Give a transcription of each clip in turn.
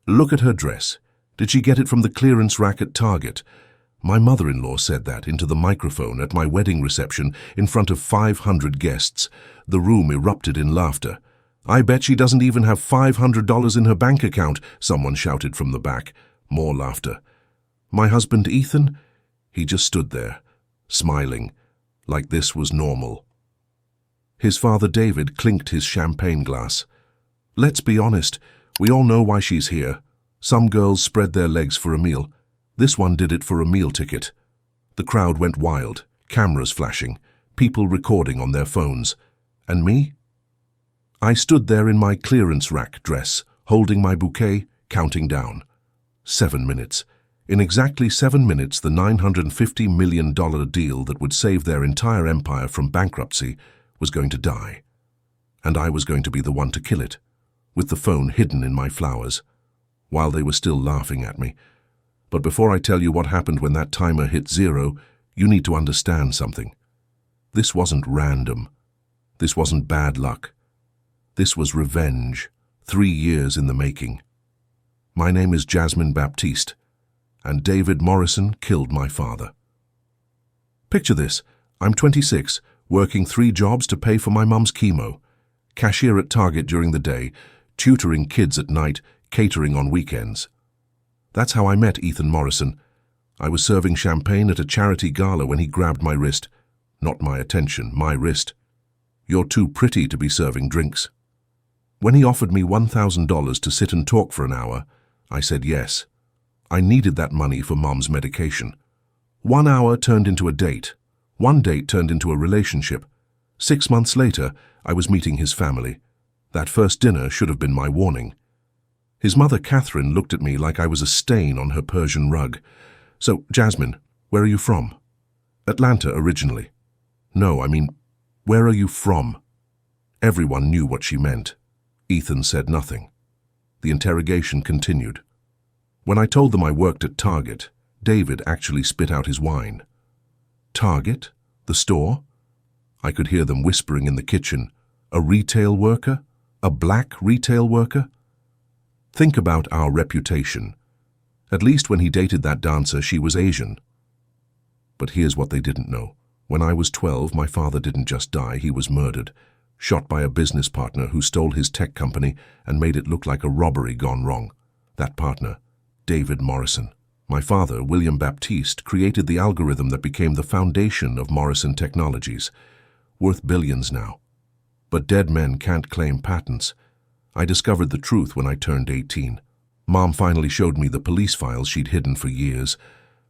Look at her dress. Did she get it from the clearance rack at Target? My mother-in-law said that into the microphone at my wedding reception in front of 500 guests. The room erupted in laughter. I bet she doesn't even have $500 in her bank account, someone shouted from the back. More laughter. My husband Ethan? He just stood there, smiling, like this was normal. His father David clinked his champagne glass. Let's be honest, we all know why she's here. Some girls spread their legs for a meal. This one did it for a meal ticket. The crowd went wild, cameras flashing, people recording on their phones. And me? I stood there in my clearance rack dress, holding my bouquet, counting down. 7 minutes. In exactly 7 minutes, the $950 million deal that would save their entire empire from bankruptcy was going to die. And I was going to be the one to kill it, with the phone hidden in my flowers, while they were still laughing at me. But before I tell you what happened when that timer hit 0, you need to understand something. This wasn't random. This wasn't bad luck. This was revenge, 3 years in the making. My name is Jasmine Baptiste, and David Morrison killed my father. Picture this. I'm 26, working 3 jobs to pay for my mum's chemo, cashier at Target during the day, tutoring kids at night, catering on weekends. That's how I met Ethan Morrison. I was serving champagne at a charity gala when he grabbed my wrist. Not my attention, my wrist. You're too pretty to be serving drinks. When he offered me $1,000 to sit and talk for an hour, I said yes. I needed that money for Mum's medication. 1 hour turned into a date. 1 date turned into a relationship. 6 months later, I was meeting his family. That first dinner should have been my warning. His mother, Catherine, looked at me like I was a stain on her Persian rug. So, Jasmine, where are you from? Atlanta, originally. No, I mean, where are you from? Everyone knew what she meant. Ethan said nothing. The interrogation continued. When I told them I worked at Target, David actually spit out his wine. Target? The store? I could hear them whispering in the kitchen. A retail worker? A black retail worker? Think about our reputation. At least when he dated that dancer, she was Asian. But here's what they didn't know. When I was 12, my father didn't just die, he was murdered. Shot by a business partner who stole his tech company and made it look like a robbery gone wrong. That partner, David Morrison. My father, William Baptiste, created the algorithm that became the foundation of Morrison Technologies, worth billions now. But dead men can't claim patents. I discovered the truth when I turned 18. Mom finally showed me the police files she'd hidden for years.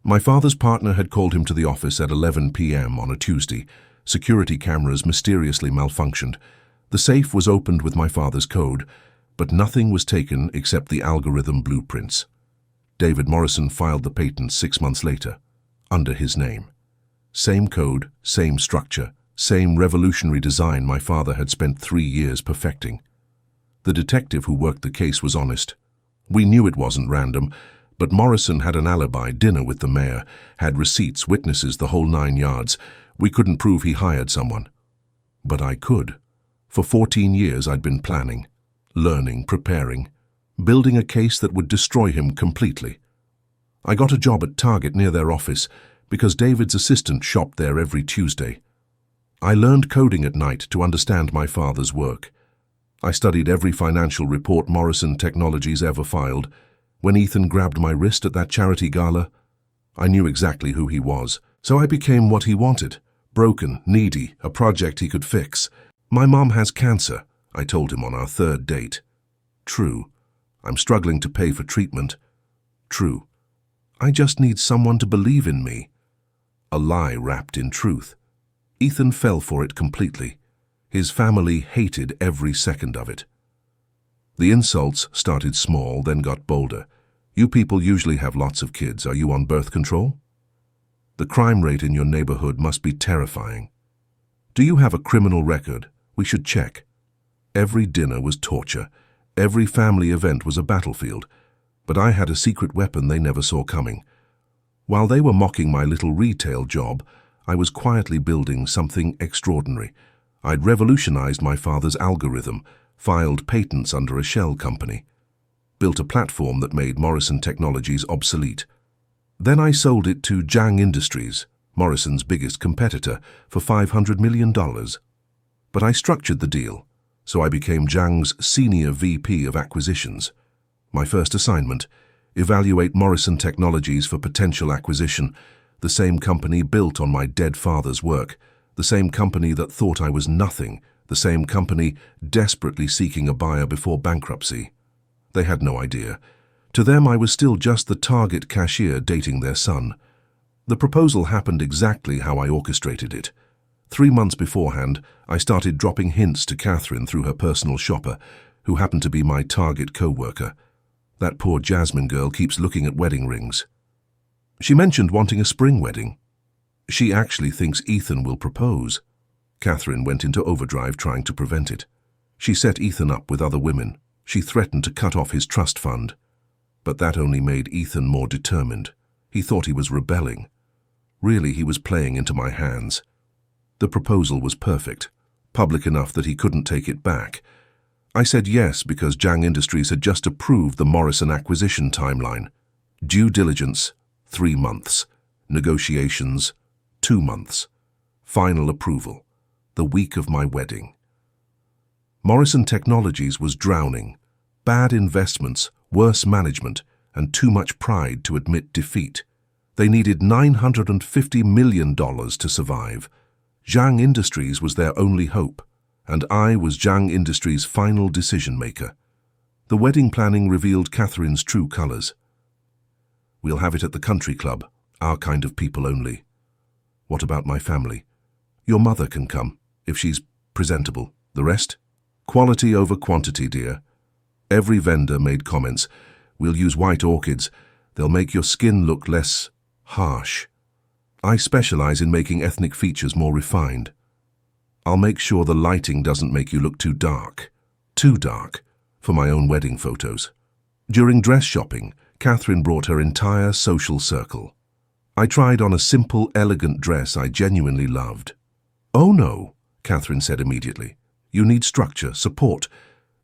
My father's partner had called him to the office at 11 p.m. on a Tuesday. Security cameras mysteriously malfunctioned. The safe was opened with my father's code, but nothing was taken except the algorithm blueprints. David Morrison filed the patent 6 months later, under his name. Same code, same structure, same revolutionary design my father had spent 3 years perfecting. The detective who worked the case was honest. We knew it wasn't random, but Morrison had an alibi, dinner with the mayor, had receipts, witnesses, the whole 9 yards. We couldn't prove he hired someone. But I could. For 14 years I'd been planning, learning, preparing, building a case that would destroy him completely. I got a job at Target near their office because David's assistant shopped there every Tuesday. I learned coding at night to understand my father's work. I studied every financial report Morrison Technologies ever filed. When Ethan grabbed my wrist at that charity gala, I knew exactly who he was, so I became what he wanted. Broken, needy, a project he could fix. My mom has cancer, I told him on our 3rd date. True. I'm struggling to pay for treatment. True. I just need someone to believe in me. A lie wrapped in truth. Ethan fell for it completely. His family hated every second of it. The insults started small, then got bolder. You people usually have lots of kids. Are you on birth control? The crime rate in your neighborhood must be terrifying. Do you have a criminal record? We should check. Every dinner was torture. Every family event was a battlefield. But I had a secret weapon they never saw coming. While they were mocking my little retail job, I was quietly building something extraordinary. I'd revolutionized my father's algorithm, filed patents under a shell company. built a platform that made Morrison Technologies obsolete. Then I sold it to Jang Industries, Morrison's biggest competitor, for $500 million. But I structured the deal, so I became Jang's senior VP of acquisitions. My first assignment: evaluate Morrison Technologies for potential acquisition, the same company built on my dead father's work, the same company that thought I was nothing, the same company desperately seeking a buyer before bankruptcy. They had no idea. To them, I was still just the target cashier dating their son. The proposal happened exactly how I orchestrated it. 3 months beforehand, I started dropping hints to Catherine through her personal shopper, who happened to be my target co-worker. That poor Jasmine girl keeps looking at wedding rings. She mentioned wanting a spring wedding. She actually thinks Ethan will propose. Catherine went into overdrive trying to prevent it. She set Ethan up with other women. She threatened to cut off his trust fund. But that only made Ethan more determined. He thought he was rebelling. Really, he was playing into my hands. The proposal was perfect, public enough that he couldn't take it back. I said yes because Jang Industries had just approved the Morrison acquisition timeline. Due diligence, 3 months. Negotiations, 2 months. Final approval, the week of my wedding. Morrison Technologies was drowning. Bad investments, worse management, and too much pride to admit defeat. They needed $950 million to survive. Jang Industries was their only hope, and I was Jang Industries' final decision-maker. The wedding planning revealed Catherine's true colors. We'll have it at the country club, our kind of people only. What about my family? Your mother can come, if she's presentable. The rest? Quality over quantity, dear. Every vendor made comments. We'll use white orchids. They'll make your skin look less harsh. I specialize in making ethnic features more refined. I'll make sure the lighting doesn't make you look too dark, for my own wedding photos. During dress shopping, Catherine brought her entire social circle. I tried on a simple, elegant dress I genuinely loved. Oh no, Catherine said immediately. You need structure, support,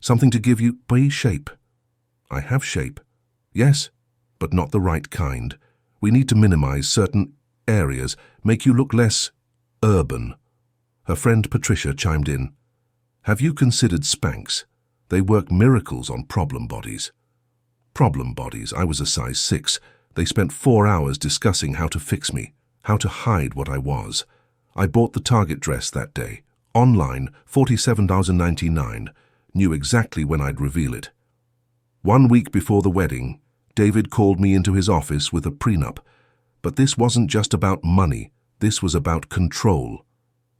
something to give you shape. I have shape. Yes, but not the right kind. We need to minimize certain areas, make you look less urban. Her friend Patricia chimed in. Have you considered Spanx? They work miracles on problem bodies. Problem bodies, I was a size 6. They spent 4 hours discussing how to fix me, how to hide what I was. I bought the Target dress that day. Online, $47.99. Knew exactly when I'd reveal it. 1 week before the wedding, David called me into his office with a prenup. But this wasn't just about money. This was about control.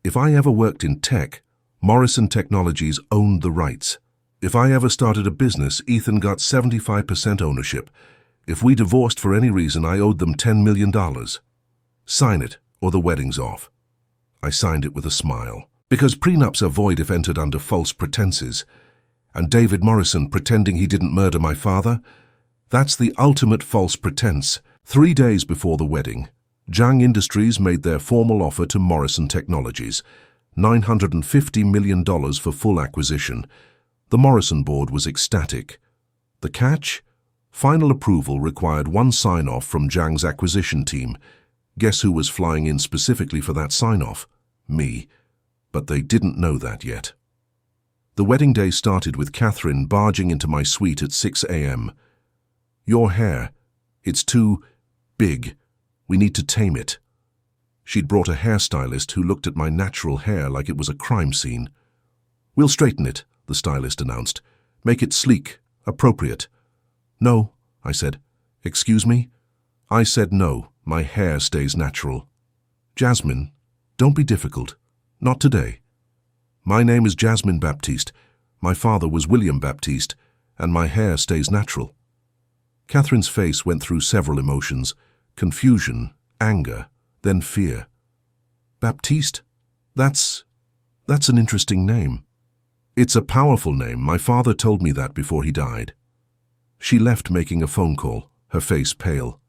If I ever worked in tech, Morrison Technologies owned the rights. If I ever started a business, Ethan got 75% ownership. If we divorced for any reason, I owed them $10 million. Sign it, or the wedding's off. I signed it with a smile. Because prenups are void if entered under false pretenses. And David Morrison pretending he didn't murder my father? That's the ultimate false pretense. 3 days before the wedding, Jang Industries made their formal offer to Morrison Technologies, $950 million for full acquisition. The Morrison board was ecstatic. The catch? Final approval required one sign-off from Jang's acquisition team. Guess who was flying in specifically for that sign-off? Me. But they didn't know that yet. The wedding day started with Catherine barging into my suite at 6 a.m. Your hair. It's too big. We need to tame it. She'd brought a hairstylist who looked at my natural hair like it was a crime scene. We'll straighten it, the stylist announced. Make it sleek, appropriate. No, I said. Excuse me? I said no, my hair stays natural. Jasmine, don't be difficult. Not today. My name is Jasmine Baptiste. My father was William Baptiste, and my hair stays natural. Catherine's face went through several emotions. Confusion, anger, then fear. Baptiste? That's an interesting name. It's a powerful name. My father told me that before he died. She left making a phone call, her face pale.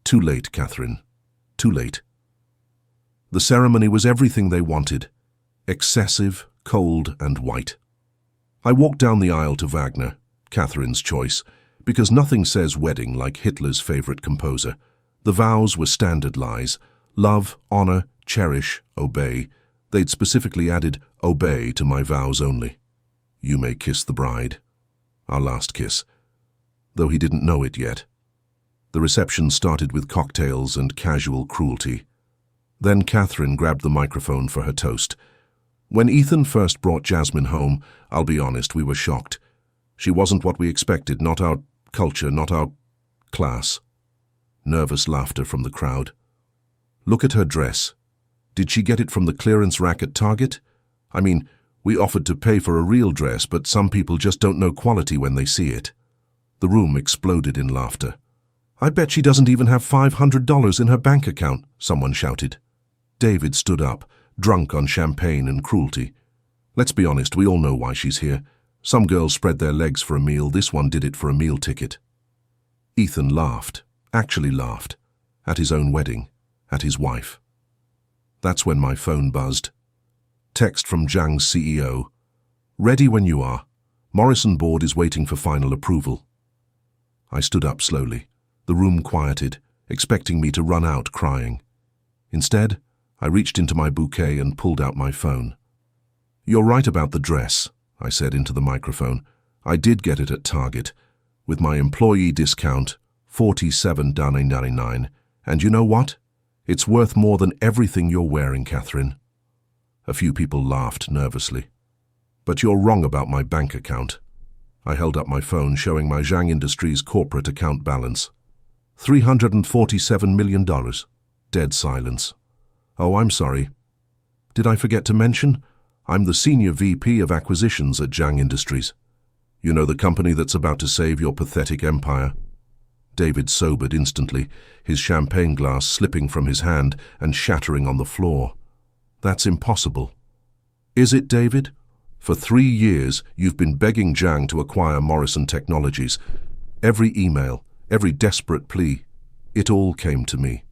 Too late, Catherine. Too late. The ceremony was everything they wanted. Excessive, cold, and white. I walked down the aisle to Wagner, Catherine's choice, Because nothing says wedding like Hitler's favorite composer. The vows were standard lies. Love, honor, cherish, obey. They'd specifically added obey to my vows only. You may kiss the bride. Our last kiss. Though he didn't know it yet. The reception started with cocktails and casual cruelty. Then Catherine grabbed the microphone for her toast. When Ethan first brought Jasmine home, I'll be honest, we were shocked. She wasn't what we expected, not our culture, not our class. Nervous laughter from the crowd. Look at her dress. Did she get it from the clearance rack at Target? I mean, we offered to pay for a real dress, but some people just don't know quality when they see it. The room exploded in laughter. I bet she doesn't even have $500 in her bank account, someone shouted. David stood up, drunk on champagne and cruelty. Let's be honest, we all know why she's here. Some girls spread their legs for a meal, this one did it for a meal ticket. Ethan laughed, actually laughed, at his own wedding, at his wife. That's when my phone buzzed. Text from Zhang's CEO. Ready when you are. Morrison board is waiting for final approval. I stood up slowly. The room quieted, expecting me to run out crying. Instead, I reached into my bouquet and pulled out my phone. You're right about the dress, I said into the microphone. I did get it at Target, with my employee discount, $47.99. And you know what? It's worth more than everything you're wearing, Catherine. A few people laughed nervously. But you're wrong about my bank account. I held up my phone, showing my Zhang Industries corporate account balance. $347 million. Dead silence. Oh, I'm sorry. Did I forget to mention? I'm the Senior VP of Acquisitions at Zhang Industries. You know, the company that's about to save your pathetic empire. David sobered instantly, his champagne glass slipping from his hand and shattering on the floor. That's impossible. Is it, David? For 3 years, you've been begging Zhang to acquire Morrison Technologies. Every email, every desperate plea, it all came to me.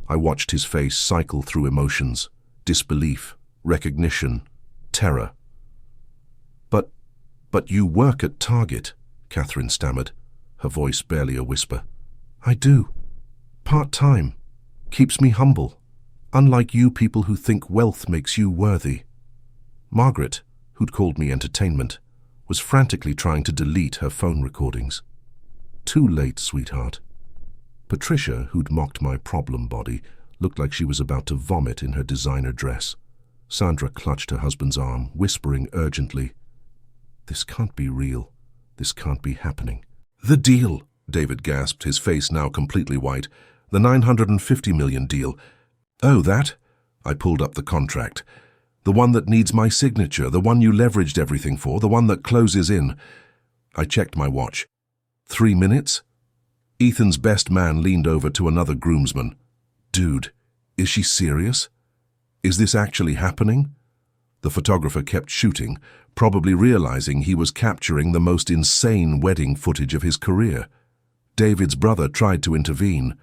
I watched his face cycle through emotions, disbelief, recognition, terror. But you work at Target, Catherine stammered, her voice barely a whisper. I do. Part-time. Keeps me humble. Unlike you people who think wealth makes you worthy. Margaret, who'd called me entertainment, was frantically trying to delete her phone recordings. Too late, sweetheart. Patricia, who'd mocked my problem body, looked like she was about to vomit in her designer dress. Sandra clutched her husband's arm, whispering urgently, This can't be real. This can't be happening. The deal, David gasped, his face now completely white. The $950 million deal. Oh, that? I pulled up the contract. The one that needs my signature, the one you leveraged everything for, the one that closes in. I checked my watch. 3 minutes? Ethan's best man leaned over to another groomsman. Dude, is she serious? Is this actually happening? The photographer kept shooting, probably realizing he was capturing the most insane wedding footage of his career. David's brother tried to intervene.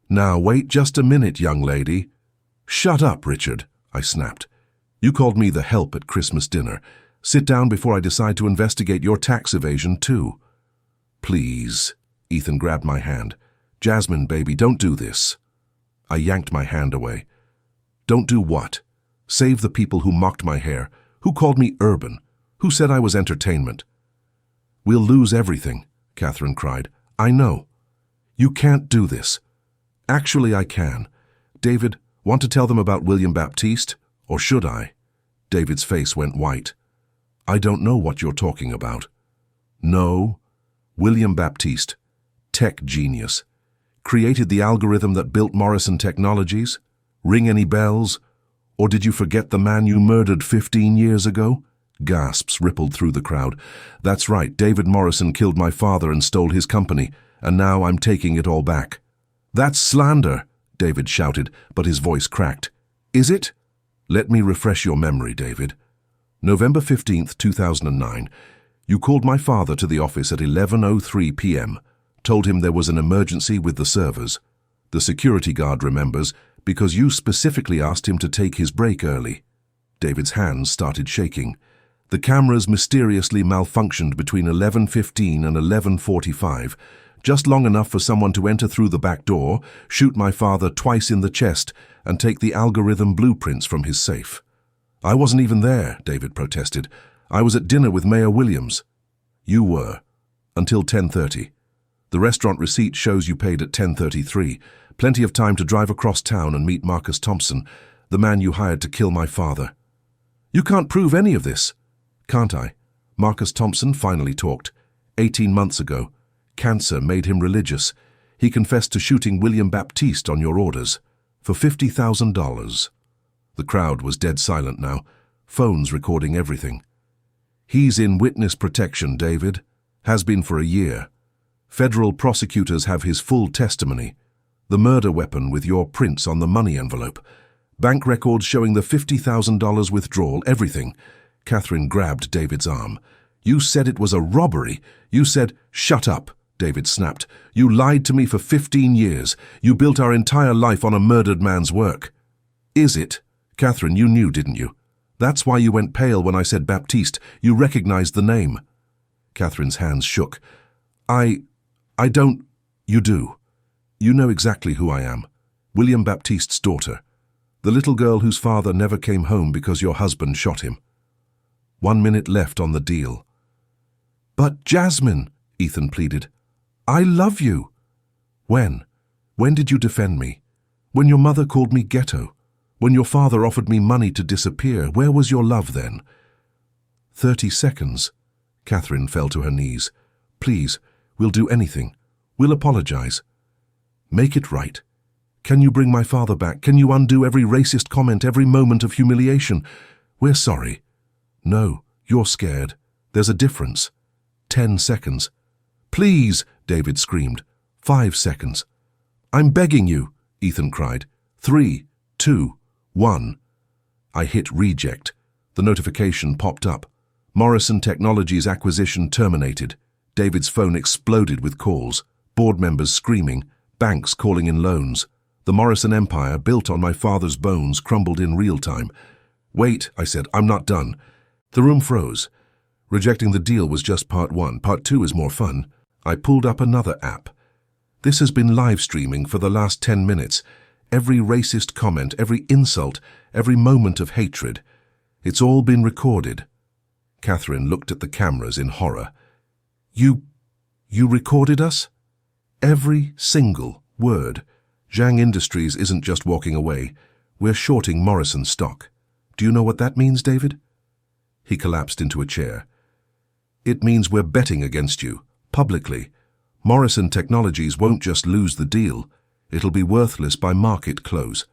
Now wait just a minute, young lady. Shut up, Richard, I snapped. You called me the help at Christmas dinner. Sit down before I decide to investigate your tax evasion, too. Please. Ethan grabbed my hand. Jasmine, baby, don't do this. I yanked my hand away. Don't do what? Save the people who mocked my hair, who called me urban, who said I was entertainment. We'll lose everything, Catherine cried. I know. You can't do this. Actually, I can. David, want to tell them about William Baptiste? Or should I? David's face went white. I don't know what you're talking about. No. William Baptiste, tech genius. Created the algorithm that built Morrison Technologies? Ring any bells? Or did you forget the man you murdered 15 years ago? Gasps rippled through the crowd. That's right, David Morrison killed my father and stole his company, and now I'm taking it all back. That's slander, David shouted, but his voice cracked. Is it? Let me refresh your memory, David. November 15th, 2009. You called my father to the office at 11:03 p.m., told him there was an emergency with the servers. The security guard remembers because you specifically asked him to take his break early. David's hands started shaking. The cameras mysteriously malfunctioned between 11:15 and 11:45, just long enough for someone to enter through the back door, shoot my father twice in the chest, and take the algorithm blueprints from his safe. I wasn't even there, David protested. I was at dinner with Mayor Williams. You were. Until 10:30. The restaurant receipt shows you paid at 10:33. Plenty of time to drive across town and meet Marcus Thompson, the man you hired to kill my father. You can't prove any of this. Can't I? Marcus Thompson finally talked. 18 months ago. Cancer made him religious. He confessed to shooting William Baptiste on your orders. For $50,000. The crowd was dead silent now. Phones recording everything. He's in witness protection, David. Has been for a year. Federal prosecutors have his full testimony. The murder weapon with your prints on the money envelope. Bank records showing the $50,000 withdrawal, everything. Catherine grabbed David's arm. You said it was a robbery. You said, shut up, David snapped. You lied to me for 15 years. You built our entire life on a murdered man's work. Is it? Catherine, you knew, didn't you? That's why you went pale when I said Baptiste. You recognized the name. Catherine's hands shook. I don't. You do. You know exactly who I am. William Baptiste's daughter. The little girl whose father never came home because your husband shot him. 1 minute left on the deal. But Jasmine, Ethan pleaded. I love you. When? When did you defend me? When your mother called me ghetto? When your father offered me money to disappear? Where was your love then? 30 seconds. Catherine fell to her knees. Please, we'll do anything. We'll apologize. Make it right. Can you bring my father back? Can you undo every racist comment, every moment of humiliation? We're sorry. No, you're scared. There's a difference. 10 seconds. Please, David screamed. 5 seconds. I'm begging you, Ethan cried. 3, 2, 1. I hit reject. The notification popped up. Morrison Technologies acquisition terminated. David's phone exploded with calls. Board members screaming. Banks calling in loans. The Morrison empire, built on my father's bones, crumbled in real time. Wait, I said, I'm not done. The room froze. Rejecting the deal was just part 1. Part 2 is more fun. I pulled up another app. This has been live streaming for the last 10 minutes. Every racist comment, every insult, every moment of hatred. It's all been recorded. Catherine looked at the cameras in horror. You recorded us? Every single word. Zhang Industries isn't just walking away. We're shorting Morrison stock. Do you know what that means, David? He collapsed into a chair. It means we're betting against you, publicly. Morrison Technologies won't just lose the deal. It'll be worthless by market close.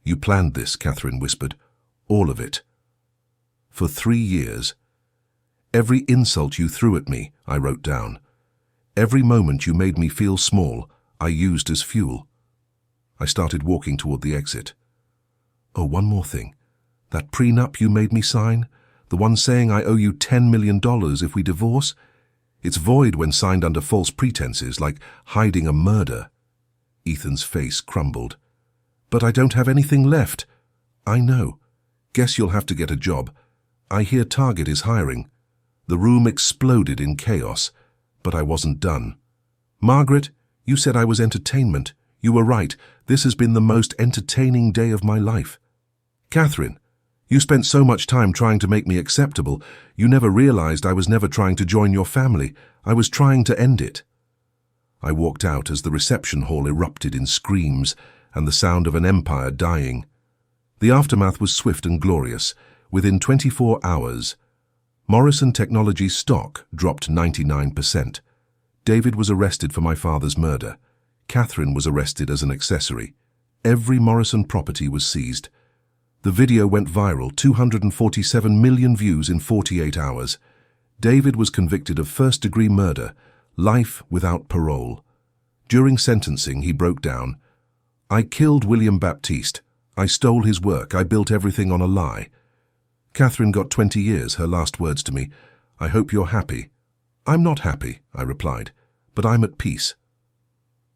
You planned this, Catherine whispered. All of it. For 3 years. Every insult you threw at me, I wrote down. Every moment you made me feel small, I used as fuel. I started walking toward the exit. Oh, one more thing. That prenup you made me sign, the one saying I owe you $10 million if we divorce, it's void when signed under false pretenses, like hiding a murder. Ethan's face crumbled. But I don't have anything left. I know. Guess you'll have to get a job. I hear Target is hiring. The room exploded in chaos, but I wasn't done. Margaret, you said I was entertainment. You were right. This has been the most entertaining day of my life. Catherine, you spent so much time trying to make me acceptable, you never realized I was never trying to join your family. I was trying to end it. I walked out as the reception hall erupted in screams and the sound of an empire dying. The aftermath was swift and glorious. Within 24 hours, Morrison Technologies stock dropped 99%. David was arrested for my father's murder. Catherine was arrested as an accessory. Every Morrison property was seized. The video went viral, 247 million views in 48 hours. David was convicted of first-degree murder, life without parole. During sentencing, he broke down. I killed William Baptiste. I stole his work. I built everything on a lie. Catherine got 20 years, her last words to me. I hope you're happy. I'm not happy, I replied, but I'm at peace.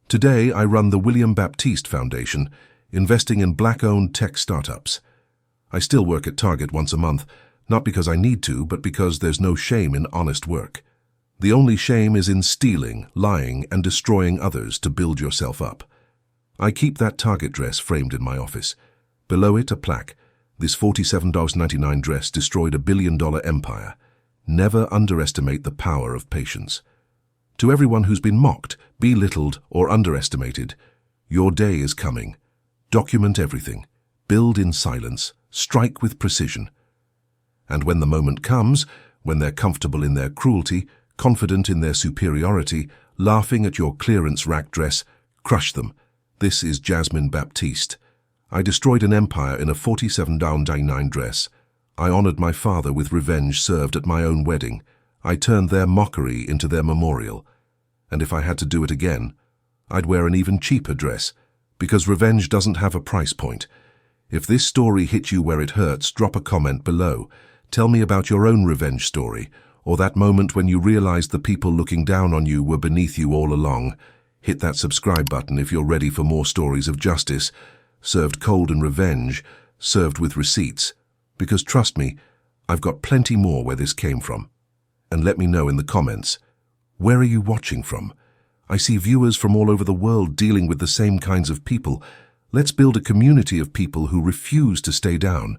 Today, I run the William Baptiste Foundation, investing in black-owned tech startups. I still work at Target once a month, Not because I need to, but because there's no shame in honest work. The only shame is in stealing, lying, and destroying others to build yourself up. I keep that Target dress framed in my office. Below it, a plaque. This $47.99 dress destroyed $1 billion empire. Never underestimate the power of patience. To everyone who's been mocked, belittled, or underestimated, your day is coming. Document everything. Build in silence. Strike with precision. And when the moment comes, when they're comfortable in their cruelty, confident in their superiority, laughing at your clearance rack dress, crush them. This is Jasmine Baptiste. I destroyed an empire in a $47.99 dress. I honored my father with revenge served at my own wedding. I turned their mockery into their memorial. And if I had to do it again, I'd wear an even cheaper dress, because revenge doesn't have a price point. If this story hit you where it hurts, drop a comment below. Tell me about your own revenge story, or that moment when you realized the people looking down on you were beneath you all along. Hit that subscribe button if you're ready for more stories of justice, served cold and revenge, served with receipts. Because trust me, I've got plenty more where this came from. And let me know in the comments, where are you watching from? I see viewers from all over the world dealing with the same kinds of people. Let's build a community of people who refuse to stay down.